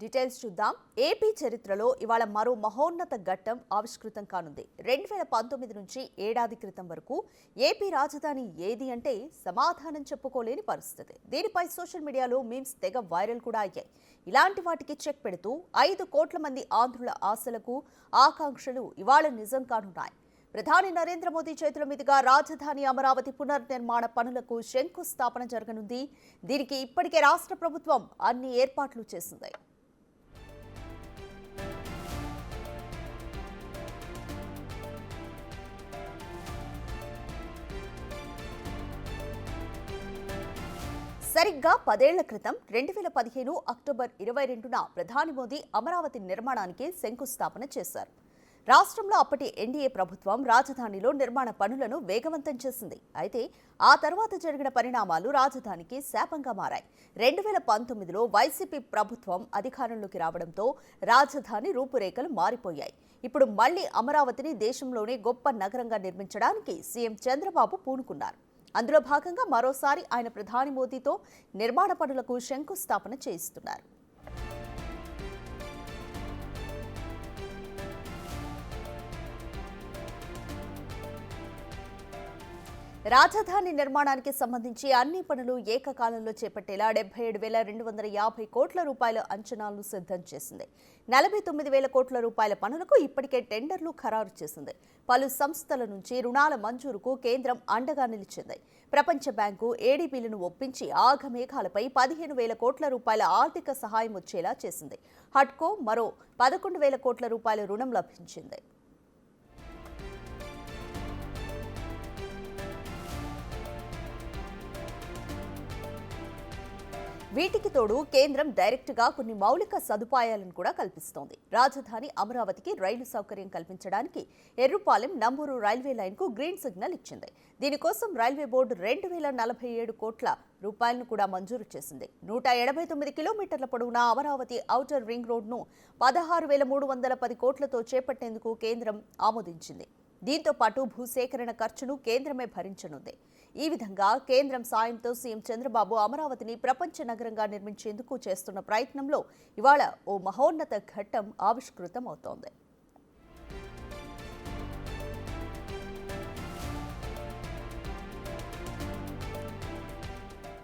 Details చూద్దాం. AP చరిత్రలో ఇవాళ మరో మహోన్నత ఘట్టం ఆవిష్కృతం కానుంది. 2019 నుంచి ఏడాది క్రితం వరకు ఏపీ రాజధాని ఏది అంటే సమాధానం చెప్పుకోలేని పరిస్థితి. దీనిపై సోషల్ మీడియాలో మీమ్స్ తెగ వైరల్ కూడా అయ్యాయి. ఇలాంటి వాటికి చెక్ పెడుతూ 5 కోట్ల మంది ఆంధ్రుల ఆశలకు ఆకాంక్షలు ఇవాళ నిజం కానున్నాయి. ప్రధాని నరేంద్ర మోదీ చేతుల మీదుగా రాజధాని అమరావతి పునర్నిర్మాణ పనులకు శంకుస్థాపన జరగనుంది. దీనికి ఇప్పటికే రాష్ట్ర ప్రభుత్వం అన్ని ఏర్పాట్లు చేసింది. సరిగ్గా 10 ఏళ్ల క్రితం 2015 అక్టోబర్ 22న ప్రధాని మోదీ అమరావతి నిర్మాణానికి శంకుస్థాపన చేశారు. రాష్ట్రంలో అప్పటి ఎన్డీఏ ప్రభుత్వం రాజధానిలో నిర్మాణ పనులను వేగవంతం చేసింది. అయితే ఆ తర్వాత జరిగిన పరిణామాలు రాజధానికి శాపంగా మారాయి. 2019లో వైసీపీ ప్రభుత్వం అధికారంలోకి రావడంతో రాజధాని రూపురేఖలు మారిపోయాయి. ఇప్పుడు మళ్లీ అమరావతిని దేశంలోనే గొప్ప నగరంగా నిర్మించడానికి సీఎం చంద్రబాబు పూనుకున్నారు. అందులో భాగంగా మరోసారి ఆయన ప్రధాని మోదీతో నిర్మాణ పనులకు శంకుస్థాపన చేయిస్తున్నారు. రాజధాని నిర్మాణానికి సంబంధించి అన్ని పనులు ఏకకాలంలో చేపట్టేలా 77,250 కోట్ల రూపాయల అంచనాలను సిద్ధం చేసింది. 49,000 కోట్ల రూపాయల పనులకు ఇప్పటికే టెండర్లు ఖరారు చేసింది. పలు సంస్థల నుంచి రుణాల మంజూరుకు కేంద్రం అండగా నిలిచింది. ప్రపంచ బ్యాంకు ఏడీబీలను ఒప్పించి ఆగమేఘాలపై 15,000 కోట్ల రూపాయల ఆర్థిక సహాయం వచ్చేలా చేసింది. హడ్కో మరో 11,000 కోట్ల రూపాయల రుణం లభించింది. వీటికి తోడు కేంద్రం డైరెక్ట్గా కొన్ని మౌలిక సదుపాయాలను కూడా కల్పిస్తోంది. రాజధాని అమరావతికి రైలు సౌకర్యం కల్పించడానికి ఎర్రుపాలెం నంబూరు రైల్వే లైన్కు గ్రీన్ సిగ్నల్ ఇచ్చింది. దీనికోసం రైల్వే బోర్డు 2,047 కోట్ల రూపాయలను కూడా మంజూరు చేసింది. 189 కిలోమీటర్ల పొడవున అమరావతి ఔటర్ రింగ్ రోడ్ను 16,310 కోట్లతో చేపట్టేందుకు కేంద్రం ఆమోదించింది. దీంతో పాటు భూసేకరణ ఖర్చును కేంద్రమే భరించనుంది. ఈ విధంగా కేంద్రం సాయంతో సీఎం చంద్రబాబు అమరావతిని ప్రపంచ నగరంగా నిర్మించేందుకు చేస్తున్న ప్రయత్నంలో ఇవాళ ఓ మహోన్నత ఘట్టం ఆవిష్కృతం అవుతోంది.